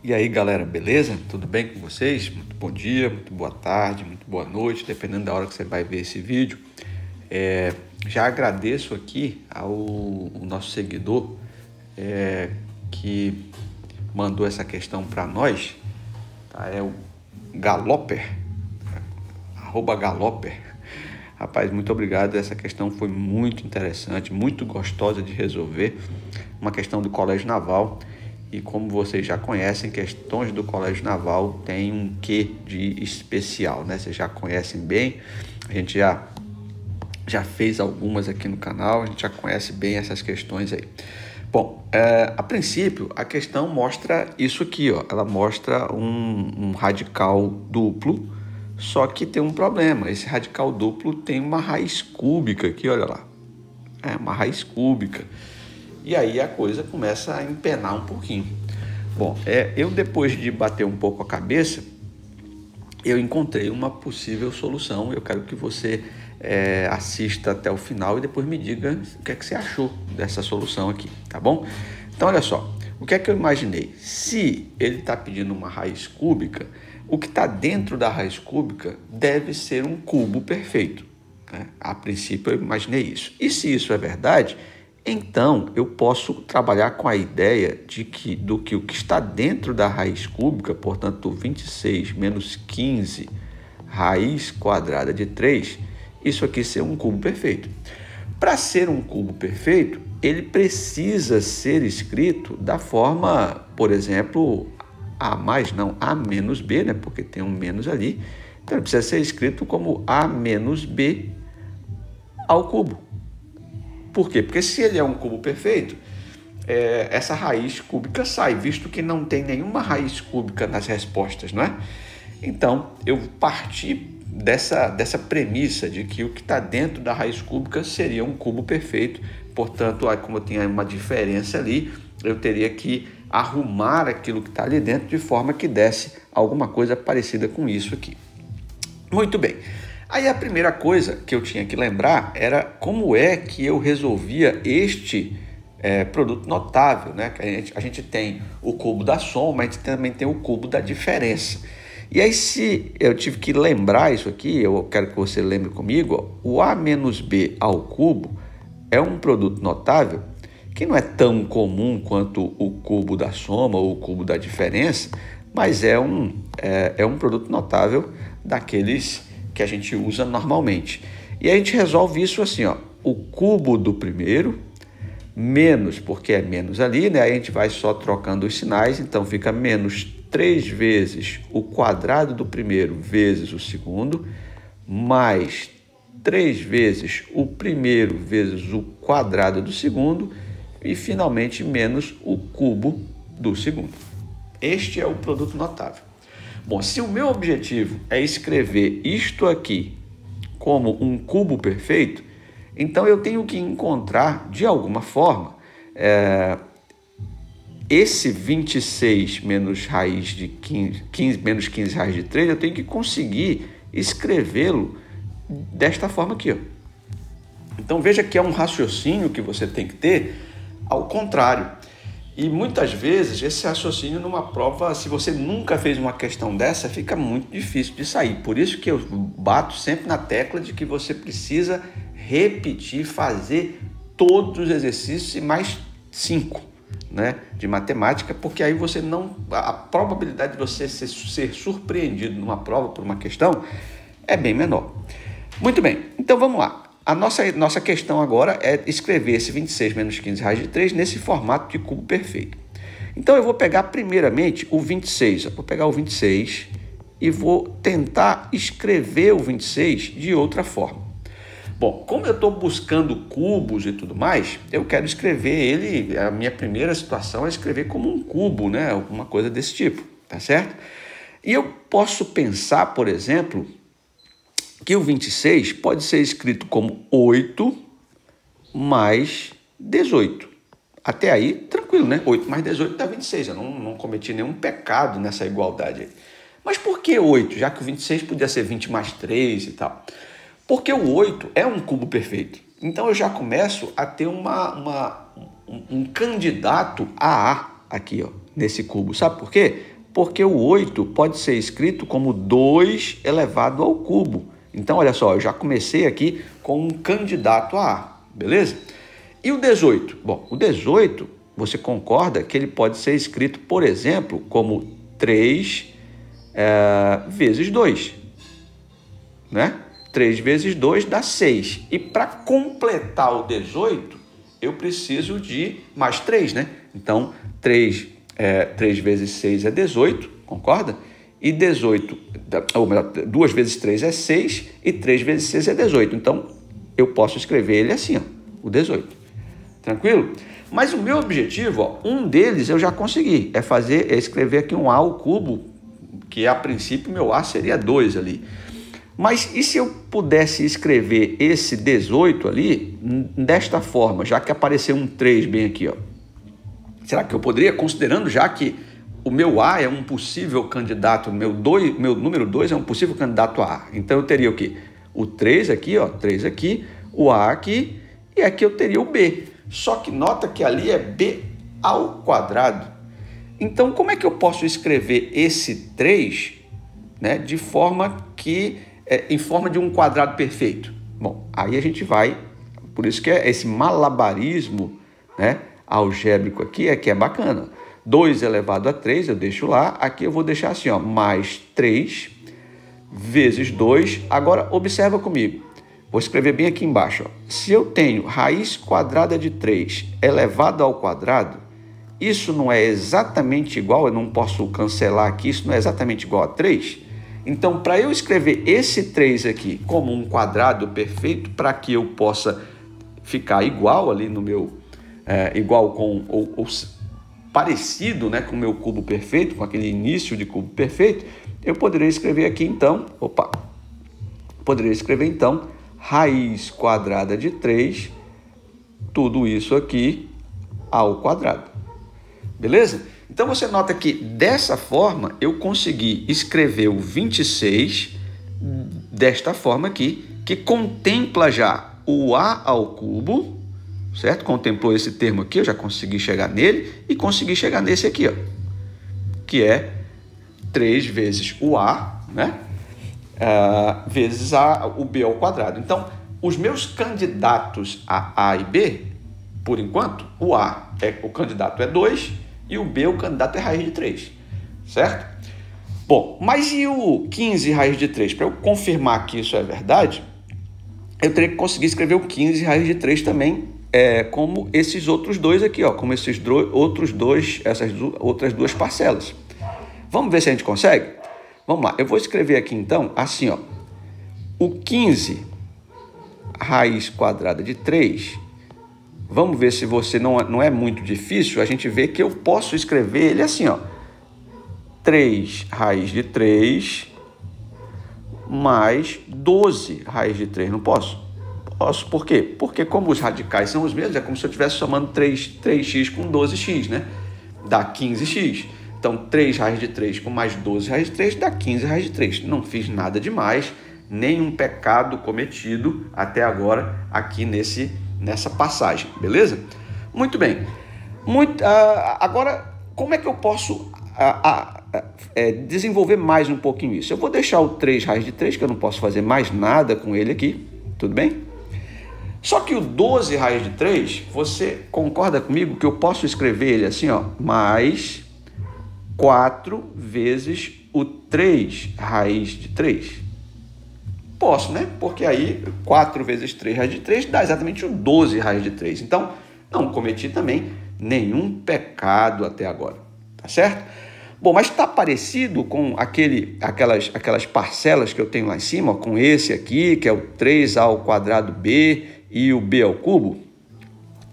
E aí, galera, beleza? Tudo bem com vocês? Muito bom dia, muito boa tarde, muito boa noite, dependendo da hora que você vai ver esse vídeo. Já agradeço aqui ao nosso seguidor que mandou essa questão para nós, tá? É o Galoper, @Galoper. Rapaz, muito obrigado. Essa questão foi muito interessante, muito gostosa de resolver. Uma questão do Colégio Naval. E como vocês já conhecem, questões do Colégio Naval tem um quê de especial, né? Vocês já conhecem bem, a gente já fez algumas aqui no canal, a gente já conhece bem essas questões aí. Bom, a princípio, a questão mostra isso aqui, ó. Ela mostra um radical duplo, só que tem um problema. Esse radical duplo tem uma raiz cúbica aqui, olha lá. É uma raiz cúbica. E aí a coisa começa a empenar um pouquinho. Bom, eu depois de bater um pouco a cabeça, eu encontrei uma possível solução. Eu quero que você assista até o final e depois me diga o que é que você achou dessa solução aqui, tá bom? Então, olha só, o que é que eu imaginei? Se ele está pedindo uma raiz cúbica, o que está dentro da raiz cúbica deve ser um cubo perfeito, né? A princípio eu imaginei isso. E se isso é verdade, então eu posso trabalhar com a ideia do que o que está dentro da raiz cúbica, portanto 26 menos 15 raiz quadrada de 3, isso aqui ser um cubo perfeito. Para ser um cubo perfeito, ele precisa ser escrito da forma, por exemplo, A menos B, né? Porque tem um menos ali. Então ele precisa ser escrito como A menos B ao cubo. Por quê? Porque se ele é um cubo perfeito, essa raiz cúbica sai, visto que não tem nenhuma raiz cúbica nas respostas, não é? Então, eu parti dessa premissa de que o que está dentro da raiz cúbica seria um cubo perfeito. Portanto, como eu tinha uma diferença ali, eu teria que arrumar aquilo que está ali dentro de forma que desse alguma coisa parecida com isso aqui. Muito bem. Aí a primeira coisa que eu tinha que lembrar era como é que eu resolvia este produto notável, né? Que a gente tem o cubo da soma, a gente também tem o cubo da diferença. E aí, se eu tive que lembrar isso aqui, eu quero que você lembre comigo, ó, o A menos B ao cubo é um produto notável que não é tão comum quanto o cubo da soma ou o cubo da diferença, mas é um produto notável daqueles que a gente usa normalmente. E a gente resolve isso assim, ó, o cubo do primeiro, menos, porque é menos ali, né? Aí a gente vai só trocando os sinais, então fica menos 3 vezes o quadrado do primeiro vezes o segundo, mais 3 vezes o primeiro vezes o quadrado do segundo e, finalmente, menos o cubo do segundo. Este é o produto notável. Bom, se o meu objetivo é escrever isto aqui como um cubo perfeito, então eu tenho que encontrar, de alguma forma, esse 26 menos raiz de 15 menos 15 raiz de 3, eu tenho que conseguir escrevê-lo desta forma aqui, ó. Então veja que é um raciocínio que você tem que ter ao contrário. E muitas vezes esse raciocínio numa prova, se você nunca fez uma questão dessa, fica muito difícil de sair. Por isso que eu bato sempre na tecla de que você precisa repetir, fazer todos os exercícios e mais 5, né, de matemática, porque aí você não, a probabilidade de você ser surpreendido numa prova por uma questão é bem menor. Muito bem, então vamos lá. A nossa questão agora é escrever esse 26 menos 15 raiz de 3 nesse formato de cubo perfeito. Então eu vou pegar primeiramente o 26, eu vou pegar o 26 e vou tentar escrever o 26 de outra forma. Bom, como eu estou buscando cubos e tudo mais, eu quero escrever ele, a minha primeira situação é escrever como um cubo, né? Alguma coisa desse tipo, tá certo? E eu posso pensar, por exemplo, que o 26 pode ser escrito como 8 mais 18. Até aí, tranquilo, né? 8 mais 18 dá 26. Eu não cometi nenhum pecado nessa igualdade aí. Mas por que 8? Já que o 26 podia ser 20 mais 3 e tal. Porque o 8 é um cubo perfeito. Então eu já começo a ter um candidato a A aqui, ó, nesse cubo. Sabe por quê? Porque o 8 pode ser escrito como 2 elevado ao cubo. Então, olha só, eu já comecei aqui com um candidato a A, beleza? E o 18? Bom, o 18, você concorda que ele pode ser escrito, por exemplo, como 3 vezes 2, né? 3 vezes 2 dá 6. E para completar o 18, eu preciso de mais 3, né? Então, 3 vezes 6 é 18, concorda? E 18, ou melhor, 2 vezes 3 é 6 e 3 vezes 6 é 18. Então, eu posso escrever ele assim, ó, o 18. Tranquilo? Mas o meu objetivo, ó, um deles eu já consegui, é escrever aqui um A ao cubo, que a princípio meu A seria 2 ali. Mas e se eu pudesse escrever esse 18 ali desta forma, já que apareceu um 3 bem aqui, ó? Será que eu poderia, considerando já que o meu A é um possível candidato, meu número 2 é um possível candidato a A. Então eu teria o quê? O 3 aqui, ó, 3 aqui, o A aqui, e aqui eu teria o B. Só que nota que ali é B ao quadrado. Então como é que eu posso escrever esse 3, né, de forma que, em forma de um quadrado perfeito? Bom, aí a gente vai, por isso que é esse malabarismo, né, algébrico aqui, que é bacana. 2 elevado a 3, eu deixo lá. Aqui eu vou deixar assim, ó, mais 3 vezes 2. Agora, observa comigo. Vou escrever bem aqui embaixo, ó. Se eu tenho raiz quadrada de 3 elevado ao quadrado, isso não é exatamente igual, eu não posso cancelar aqui, isso não é exatamente igual a 3. Então, para eu escrever esse 3 aqui como um quadrado perfeito, para que eu possa ficar igual ali no meu... igual com... ou parecido, né, com o meu cubo perfeito, com aquele início de cubo perfeito, eu poderia escrever aqui então, raiz quadrada de 3, tudo isso aqui ao quadrado. Beleza? Então você nota que dessa forma eu consegui escrever o 26 desta forma aqui, que contempla já o A ao cubo, certo? Contemplou esse termo aqui, eu já consegui chegar nele e consegui chegar nesse aqui, ó, que é 3 vezes o A, né? Vezes o B ao quadrado. Então, os meus candidatos a e B, por enquanto, o candidato é 2 e o B, o candidato é raiz de 3, certo? Bom, mas e o 15 raiz de 3? Para eu confirmar que isso é verdade, eu teria que conseguir escrever o 15 raiz de 3 também, como esses outros dois aqui, ó, como esses outros dois, essas outras duas parcelas. Vamos ver se a gente consegue? Vamos lá, eu vou escrever aqui então, assim, ó, o 15 raiz quadrada de 3, vamos ver se você não é muito difícil, a gente vê que eu posso escrever ele assim, ó, 3 raiz de 3 mais 12 raiz de 3, não posso? Posso, por quê? Porque como os radicais são os mesmos, é como se eu estivesse somando 3x com 12x, né? Dá 15x. Então, 3 raiz de 3 com mais 12 raiz de 3 dá 15 raiz de 3. Não fiz nada demais, nenhum pecado cometido até agora aqui nessa passagem, beleza? Muito bem. Agora, como é que eu posso desenvolver mais um pouquinho isso? Eu vou deixar o 3 raiz de 3, que eu não posso fazer mais nada com ele aqui, tudo bem? Só que o 12 raiz de 3, você concorda comigo que eu posso escrever ele assim, ó, mais 4 vezes o 3 raiz de 3? Posso, né? Porque aí 4 vezes 3 raiz de 3 dá exatamente o 12 raiz de 3. Então, não cometi também nenhum pecado até agora, tá certo? Bom, mas está parecido com aquelas parcelas que eu tenho lá em cima, ó, com esse aqui, que é o 3A ao quadrado B e o B ao cubo?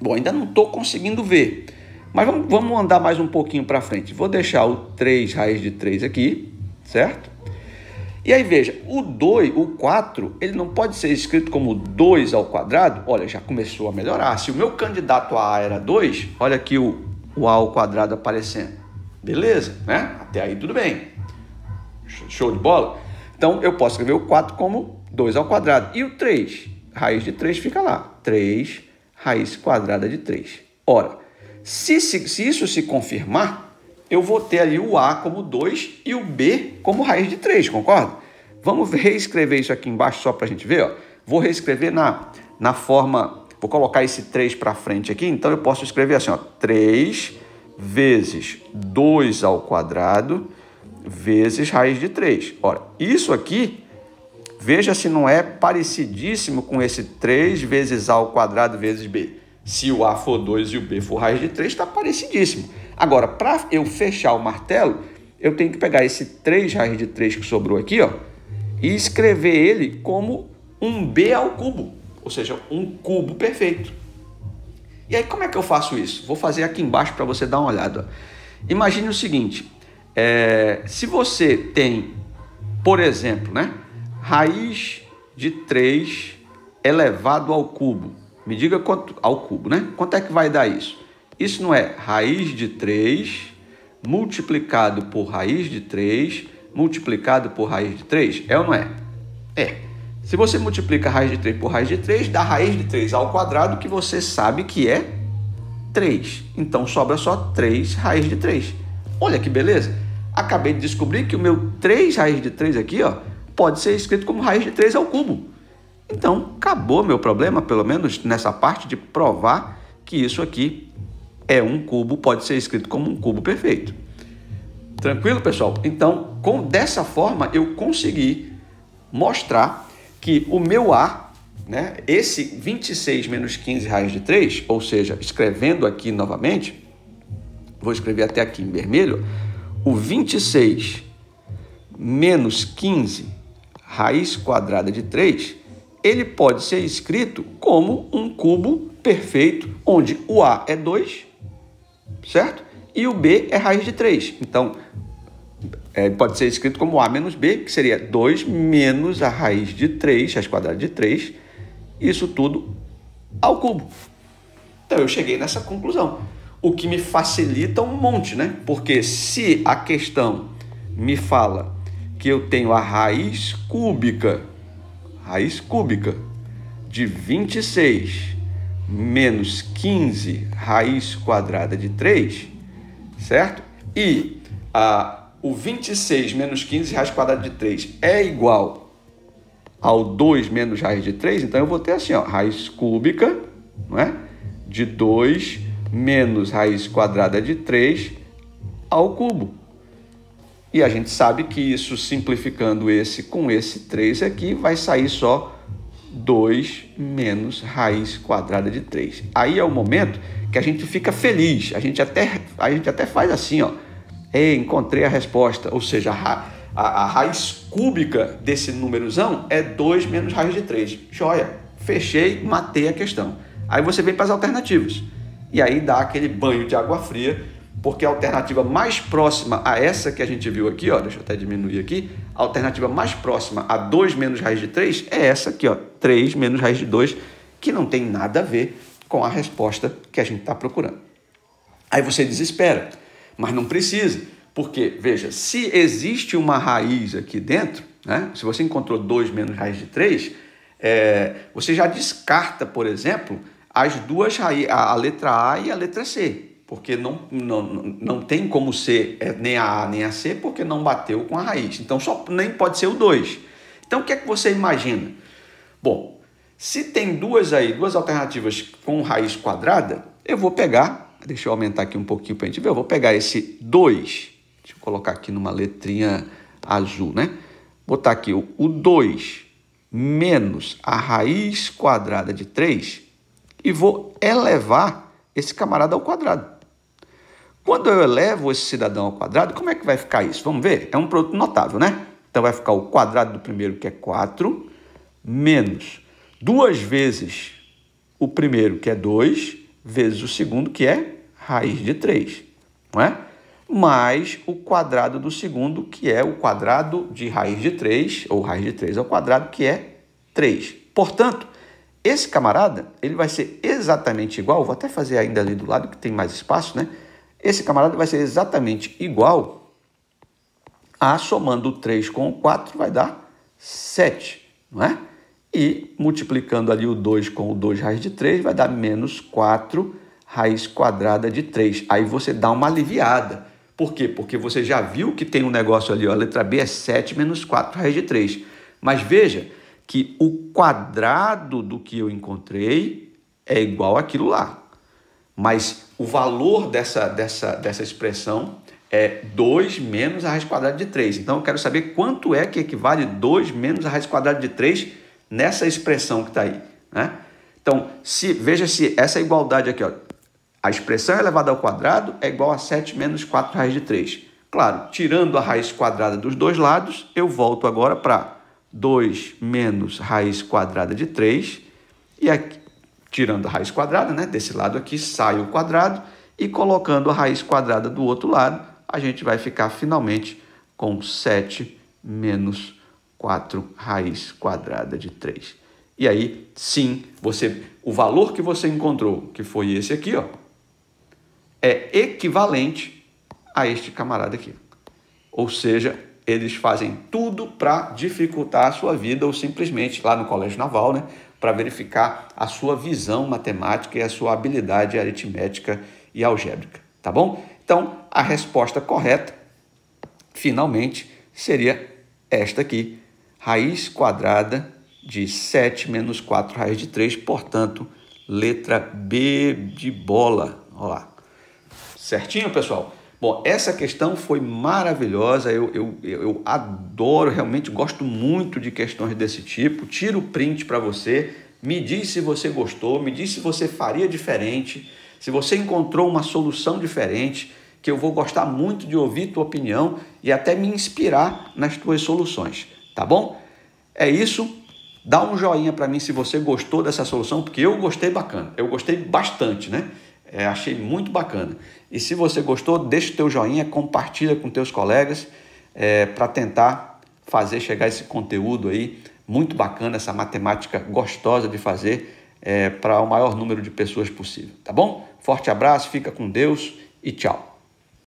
Bom, ainda não estou conseguindo ver, mas vamos andar mais um pouquinho para frente. Vou deixar o 3 raiz de 3 aqui, certo? E aí, veja, o 4, ele não pode ser escrito como 2 ao quadrado? Olha, já começou a melhorar. Se o meu candidato a A era 2, olha aqui o A ao quadrado aparecendo. Beleza, né? Até aí tudo bem. Show de bola? Então, eu posso escrever o 4 como 2 ao quadrado. E o 3? Raiz de 3 fica lá. 3 raiz quadrada de 3. Ora, se isso se confirmar, eu vou ter ali o A como 2 e o B como raiz de 3, concorda? Vamos reescrever isso aqui embaixo só para a gente ver, ó. Vou reescrever na forma, vou colocar esse 3 para frente aqui, então eu posso escrever assim, ó, 3 vezes 2 ao quadrado vezes raiz de 3. Ora, isso aqui, veja se não é parecidíssimo com esse 3 vezes A ao quadrado vezes B. Se o A for 2 e o B for raiz de 3, está parecidíssimo. Agora, para eu fechar o martelo, eu tenho que pegar esse 3 raiz de 3 que sobrou aqui, ó, e escrever ele como um B ao cubo, ou seja, um cubo perfeito. E aí, como é que eu faço isso? Vou fazer aqui embaixo para você dar uma olhada. Imagine o seguinte, se você tem, por exemplo, né, raiz de 3 elevado ao cubo, me diga quanto ao cubo, né? Quanto é que vai dar isso? Isso não é raiz de 3 multiplicado por raiz de 3 multiplicado por raiz de 3? É ou não é? É. Se você multiplica raiz de 3 por raiz de 3, dá raiz de 3 ao quadrado, que você sabe que é 3. Então, sobra só 3 raiz de 3. Olha que beleza! Acabei de descobrir que o meu 3 raiz de 3 aqui, ó, pode ser escrito como raiz de 3 ao cubo. Então, acabou meu problema, pelo menos nessa parte de provar que isso aqui é um cubo, pode ser escrito como um cubo perfeito. Tranquilo, pessoal? Então, dessa forma, eu consegui mostrar que o meu A, né, esse 26 menos 15 raiz de 3, ou seja, escrevendo aqui novamente, vou escrever até aqui em vermelho, o 26 menos 15 raiz quadrada de 3, ele pode ser escrito como um cubo perfeito, onde o A é 2, certo? E o B é raiz de 3. Então, pode ser escrito como A menos B, que seria 2 menos a raiz de 3, raiz quadrada de 3, isso tudo ao cubo. Então, eu cheguei nessa conclusão, o que me facilita um monte, né? Porque se a questão me fala que eu tenho a raiz cúbica de 26 menos 15 raiz quadrada de 3, certo? E o 26 menos 15 raiz quadrada de 3 é igual ao 2 menos raiz de 3, então eu vou ter assim, ó, raiz cúbica, não é? De 2 menos raiz quadrada de 3 ao cubo. E a gente sabe que isso, simplificando esse com esse 3 aqui, vai sair só 2 menos raiz quadrada de 3. Aí é o momento que a gente fica feliz, a gente até faz assim, ó, encontrei a resposta, ou seja, a raiz cúbica desse númerozão é 2 menos raiz de 3. Joia, fechei, matei a questão. Aí você vem para as alternativas, e aí dá aquele banho de água fria, porque a alternativa mais próxima a essa que a gente viu aqui, ó, deixa eu até diminuir aqui, a alternativa mais próxima a 2 menos raiz de 3 é essa aqui, ó, 3 menos raiz de 2, que não tem nada a ver com a resposta que a gente está procurando. Aí você desespera, mas não precisa, porque, veja, se existe uma raiz aqui dentro, né, se você encontrou 2 menos raiz de 3, você já descarta, por exemplo, as duas raízes, a letra A e a letra C, porque não tem como ser nem a A nem a C, porque não bateu com a raiz. Então, nem pode ser o 2. Então, o que é que você imagina? Bom, se tem duas alternativas com raiz quadrada, eu vou pegar, deixa eu aumentar aqui um pouquinho para a gente ver, eu vou pegar esse 2, deixa eu colocar aqui numa letrinha azul, né? Botar aqui o 2 menos a raiz quadrada de 3 e vou elevar esse camarada ao quadrado. Quando eu elevo esse cidadão ao quadrado, como é que vai ficar isso? Vamos ver? É um produto notável, né? Então, vai ficar o quadrado do primeiro, que é 4, menos 2 vezes o primeiro, que é 2, vezes o segundo, que é raiz de 3, não é? Mais o quadrado do segundo, que é o quadrado de raiz de 3, ou raiz de 3 ao quadrado, que é 3. Portanto, esse camarada, ele vai ser exatamente igual, vou até fazer ainda ali do lado, que tem mais espaço, né? Esse camarada vai ser exatamente igual a, somando o 3 com o 4, vai dar 7, não é? E multiplicando ali o 2 com o 2 raiz de 3, vai dar menos 4 raiz quadrada de 3. Aí você dá uma aliviada, Por quê? Porque você já viu que tem um negócio ali, ó, a letra B é 7 menos 4 raiz de 3. Mas veja que o quadrado do que eu encontrei é igual àquilo lá. Mas o valor dessa expressão é 2 menos a raiz quadrada de 3. Então, eu quero saber quanto é que equivale 2 menos a raiz quadrada de 3 nessa expressão que está aí, né? Então, veja se essa igualdade aqui, ó, a expressão elevada ao quadrado é igual a 7 menos 4 raiz de 3. Claro, tirando a raiz quadrada dos dois lados, eu volto agora para 2 menos raiz quadrada de 3. E aqui, tirando a raiz quadrada, né, desse lado aqui, sai o quadrado. E colocando a raiz quadrada do outro lado, a gente vai ficar finalmente com 7 menos 4 raiz quadrada de 3. E aí, sim, o valor que você encontrou, que foi esse aqui, ó, é equivalente a este camarada aqui. Ou seja, eles fazem tudo para dificultar a sua vida ou simplesmente, lá no Colégio Naval, né, para verificar a sua visão matemática e a sua habilidade aritmética e algébrica, tá bom? Então, a resposta correta, finalmente, seria esta aqui, raiz quadrada de 7 menos 4 raiz de 3, portanto, letra B de bola. Olha lá. Certinho, pessoal? Bom, essa questão foi maravilhosa, eu adoro, realmente gosto muito de questões desse tipo. Tiro o print para você, me diz se você gostou, me diz se você faria diferente, se você encontrou uma solução diferente, que eu vou gostar muito de ouvir tua opinião e até me inspirar nas tuas soluções, tá bom? É isso. Dá um joinha para mim se você gostou dessa solução, porque eu gostei bacana. Eu gostei bastante, né? Achei muito bacana. E se você gostou, deixa o teu joinha, compartilha com teus colegas para tentar fazer chegar esse conteúdo aí muito bacana, essa matemática gostosa de fazer para o maior número de pessoas possível, tá bom? Forte abraço, fica com Deus e tchau.